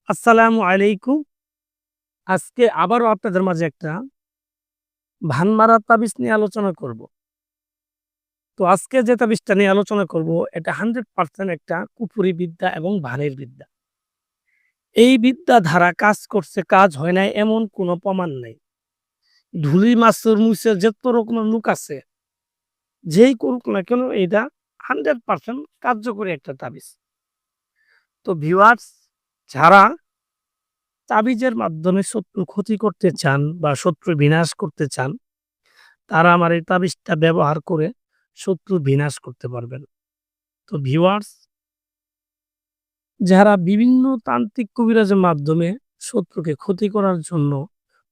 আসসালামু আলাইকুম। আজকে আবারও আপনাদের মাঝে একটা ভানমারা তাবিজ নিয়ে আলোচনা করব। তো আজকে যে তাবিজটা নিয়ে আলোচনা করব এটা 100% একটা কুফুরি বিদ্যা এবং ভানের বিদ্যা। এই বিদ্যা ধারা কাজ করছে, কাজ হয় নাই এমন কোনো প্রমাণ নাই। ধুলি মাসুর মুছে যত রকমের লোক আছে, যেই করুক না কেন এটা 100% কার্যকরী একটা তাবিজ। তো ভিউয়ার্স, যারা তাবিজের মাধ্যমে শত্রুর ক্ষতি করতে চান বা শত্রুর বিনাশ করতে চান, তারা আমার এই তাবিজটা ব্যবহার করে শত্রু বিনাশ করতে পারবেন। তো ভিউয়ার্স, যারা বিভিন্ন তান্ত্রিক কবিরাজের মাধ্যমে শত্রুকে ক্ষতি করার জন্য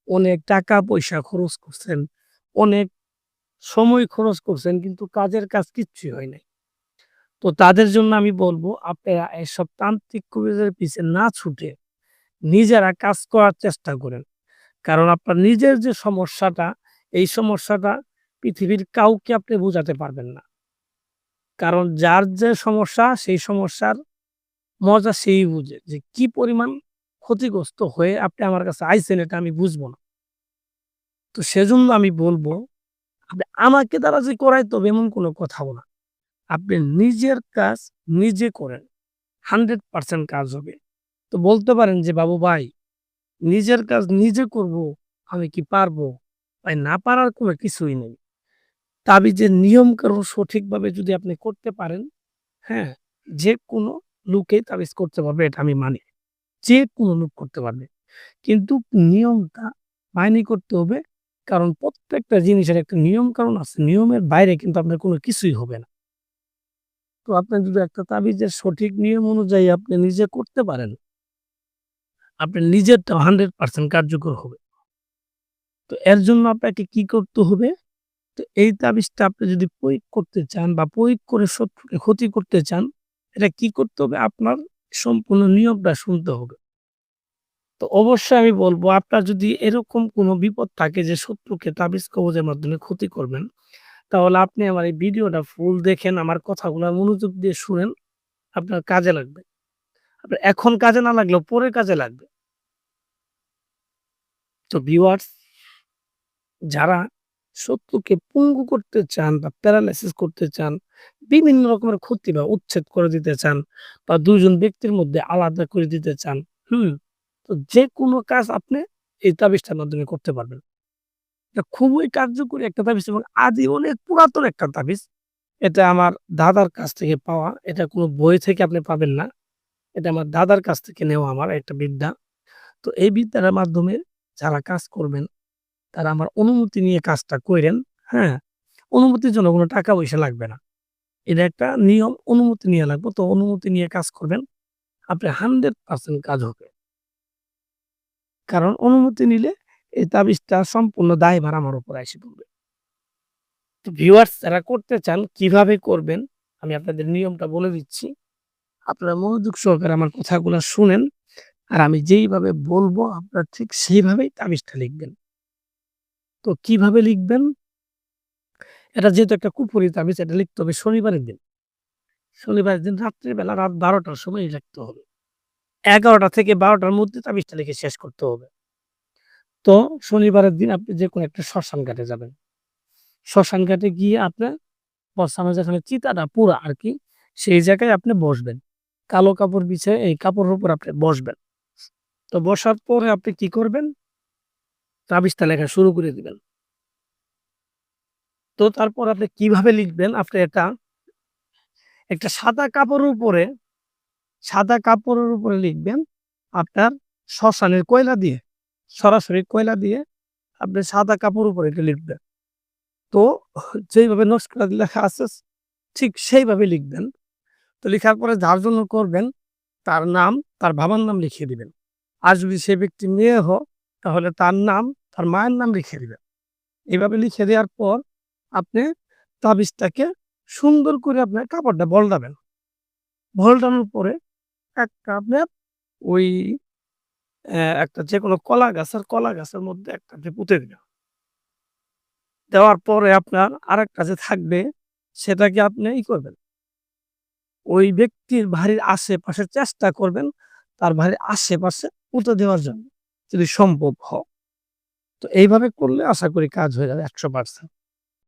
অনেক টাকা পয়সা খরচ করছেন, অনেক সময় খরচ করছেন কিন্তু কাজের কাজ কিচ্ছুই হয় নাই। তো তাদের জন্য আমি বলব আপনারা এসব তান্ত্রিক কবিরাজের পিছে না ছুটে নিজেরা কাজ করার চেষ্টা করেন। কারণ আপনার নিজের যে সমস্যাটা, এই সমস্যাটা পৃথিবীর কাউকে আপনি বোঝাতে পারবেন না। কারণ যার যে সমস্যা সেই সমস্যার মজা সেই বুঝে যে কি পরিমাণ ক্ষতিগ্রস্ত হয়ে আপনি আমার কাছে আইছেন এটা আমি বুঝবো না। তো সেজন্য আমি বলবো আপনি আমাকে দ্বারা যে করাইতে হবে এমন কোনো কথাও না। আপনি নিজের কাজ নিজে করেন। 100% কাজ হবে। তো বলতে পারেন যে, "বাবু ভাই, নিজের কাজ নিজে করব, আমি কি পারবো?" ভাই না পারার কোনো কিছুই নেই। তাবিজের নিয়মকানুন সঠিকভাবে যদি আপনি করতে পারেন, হ্যাঁ? যেকোনো লোকেই তাবিজ করতে পারবে এটা আমি মানি। যেকোনো লোক করতে পারবে। কিন্তু নিয়মটা মাইনে করতে হবে। কারণ প্রত্যেকটা জিনিসের একটা নিয়ম কানুন আছে। নিয়মের বাইরে কিন্তু আপনার কোনো কিছুই হবে না। তো আপনি যদি একটা তাবিজের সঠিক নিয়ম অনুযায়ী আপনি নিজে করতে পারেন, আপনার নিজেরটা 100% কার্যকর হবে। তো এর জন্য আপনাকে কি করতে হবে? তো এই তাবিজটা আপনি যদি প্রয়োগ করতে চান বা প্রয়োগ করে শত্রুকে ক্ষতি করতে চান, এটা কি করতে হবে? আপনার সম্পূর্ণ নিয়মটা শুনতে হবে। তো অবশ্যই আমি বলব আপনার যদি এরকম কোনো বিপদ থাকে যে শত্রুকে তাবিজ কবজের মাধ্যমে ক্ষতি করবেন, তাহলে আপনি আমার এই ভিডিওটা ফুল দেখেন, আমার কথাগুলা মনোযোগ দিয়ে শুনেন, আপনার কাজে লাগবে। আপনার এখন কাজে না লাগলেও পরে কাজে লাগবে। তো ভিউয়ার্স, যারা শত্রুকে পঙ্গু করতে চান বা প্যারালাইসিস করতে চান, বিভিন্ন রকমের ক্ষতি বা উচ্ছেদ করে দিতে চান বা ২ জন ব্যক্তির মধ্যে আলাদা করে দিতে চান, হুম? তো যেকোনো কাজ আপনি এই তাবিজটার মাধ্যমে করতে পারবেন। এটা খুবই কার্যকরী একটা তাবিজ এবং আদি অনেক পুরাতন একটা তাবিজ। এটা আমার দাদার কাছ থেকে পাওয়া। এটা কোনো বই থেকে আপনি পাবেন না। এটা আমার দাদার কাছ থেকে নেওয়া আমার একটা বিদ্যা। তো এই বিদ্যাটার মাধ্যমে যারা কাজ করবেন, তারা আমার অনুমতি নিয়ে কাজটা কইরেন, হ্যাঁ? অনুমতির জন্য কোনো টাকা পয়সা লাগবে না। এটা একটা নিয়ম, অনুমতি নিয়া লাগবে। তো অনুমতি নিয়ে কাজ করবেন। আপনার 100% কাজ হবে। কারণ অনুমতি নিলে এই তাবিজটা সম্পূর্ণ দায়ভার আমার উপর আইসা পড়বে। তো ভিউয়ার্স যারা করতে চান কিভাবে করবেন? আমি আপনাদের নিয়মটা বলে দিচ্ছি। আপনারা মনোযোগ সহকারে আমার কথাগুলা শুনেন। আর আমি যেইভাবে বলবো আপনারা ঠিক সেইভাবেই তাবিজটা লিখবেন। তো কিভাবে লিখবেন? এটা যেহেতু একটা কুফরি তাবিজ এটা লিখতে হবে শনিবারের দিন। শনিবারের দিন রাত্রে বেলা রাত ১২ টার সময় লিখতে হবে। ১১টা থেকে ১২ টার মধ্যে তাবিজটা লিখে শেষ করতে হবে। তো শনিবারের দিন আপনি যেকোনো একটা শ্মশান ঘাটে যাবেন। শ্মশান ঘাটে গিয়ে আপনার শ্মশানে যেখানে চিতাটা পুরা আরকি, সেই জায়গায় আপনি বসবেন। কালো কাপড় বিছায়ে এই কাপড়ের উপর আপনি বসবেন। তো বসার পরে আপনি কি করবেন? তাবিজটা লেখা শুরু করে দিবেন। তো তারপর আপনি কিভাবে লিখবেন? আপনি একটা সাদা কাপড়ের উপরে লিখবেন। আপনার শ্মশানের কয়লা দিয়ে, সরাসরি কয়লা দিয়ে আপনি সাদা কাপড়ের উপরে এটা লিখবেন। তো যেইভাবে নকশাটা লেখা আছে ঠিক সেইভাবে লিখবেন। তো লিখার পরে যার জন্য করবেন তার নাম, তার বাবার নাম লিখিয়ে দিবেন। আর যদি সে ব্যক্তি মেয়ে তাহলে তার নাম, তার মায়ের নাম লিখে দিবেন। এভাবে লিখে দেওয়ার পর আপনি তাবিজটাকে সুন্দর করে আপনার কাপড়টা বলদাবেন। ভলটানোর পরে একটা আপনার ওই একটা যেকোনো কলা গাছের মধ্যে একটা আপনি পুঁতে দিবেন। দেওয়ার পরে আপনার আরেকটা যে থাকবে সেটাকে আপনি করবেন। ওই ব্যক্তির বাড়ির আশেপাশে চেষ্টা করবেন তার বাড়ির আশেপাশে পুঁতে দেওয়ার জন্য যদি সম্ভব হয়। তো এইভাবে করলে আশা করি কাজ হয়ে যাবে ১০০%।